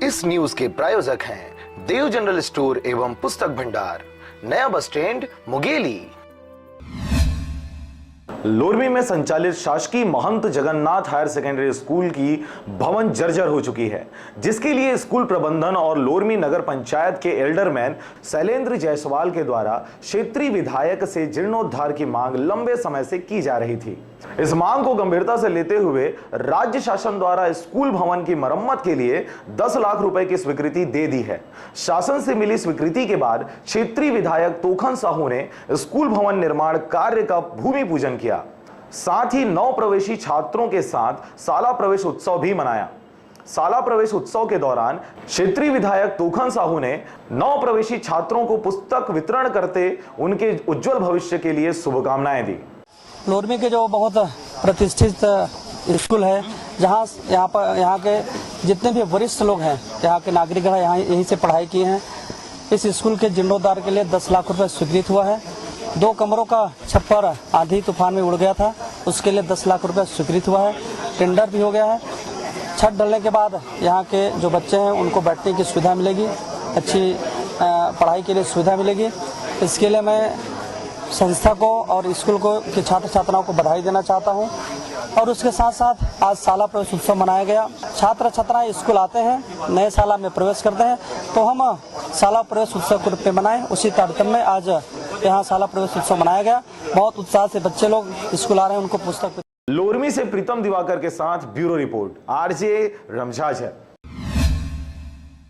इस न्यूज के प्रायोजक हैं देव जनरल स्टोर एवं पुस्तक भंडार, नया बस स्टैंड, मुंगेली। लोरमी में संचालित शासकीय महंत जगन्नाथ हायर सेकेंडरी स्कूल की भवन जर्जर हो चुकी है, जिसके लिए स्कूल प्रबंधन और लोरमी नगर पंचायत के एल्डरमैन शैलेंद्र जायसवाल के द्वारा क्षेत्रीय विधायक से जीर्णोद्धार की मांग लंबे समय से की जा रही थी। इस मांग को गंभीरता से लेते हुए राज्य शासन द्वारा स्कूल भवन की मरम्मत के लिए 10 लाख रुपए की स्वीकृति दे दी है। शासन से मिली स्वीकृति के बाद क्षेत्रीय विधायक तोखन साहू ने स्कूल भवन निर्माण कार्य का भूमि पूजन किया। साथ ही नव प्रवेशी छात्रों के साथ शाला प्रवेश उत्सव भी मनाया। शाला प्रवेश उत्सव के दौरान क्षेत्रीय विधायक तोखन साहू ने नव प्रवेशी छात्रों को पुस्तक वितरण करते उनके उज्जवल भविष्य के लिए शुभकामनाएं दी। लोरमी के जो बहुत प्रतिष्ठित स्कूल है, जहाँ यहाँ के जितने भी वरिष्ठ लोग हैं, यहाँ के नागरिक हैं, यहाँ यहीं से पढ़ाई किए हैं। इस स्कूल के जीर्णोद्धार के लिए 10 लाख रुपए स्वीकृत हुआ है। 2 कमरों का छप्पर आंधी तूफान में उड़ गया था, उसके लिए 10 लाख रुपए स्वीकृत हुआ है। टेंडर भी हो गया है। छत डलने के बाद यहाँ के जो बच्चे हैं उनको बैठने की सुविधा मिलेगी, अच्छी पढ़ाई के लिए सुविधा मिलेगी। इसके लिए मैं संस्था को और स्कूल को के छात्र छात्राओं को बधाई देना चाहता हूं। और उसके साथ साथ आज शाला प्रवेश उत्सव मनाया गया। छात्र छात्राएं स्कूल आते हैं, नए शाला में प्रवेश करते हैं, तो हम शाला प्रवेश उत्सव के रूप में मनाएं। उसी तारतम्य में आज यहाँ शाला प्रवेश उत्सव मनाया गया। बहुत उत्साह से बच्चे लोग स्कूल आ रहे हैं, उनको पुस्तक। लोरमी से प्रीतम दिवाकर के साथ ब्यूरो रिपोर्ट, आरजे रमजाज है।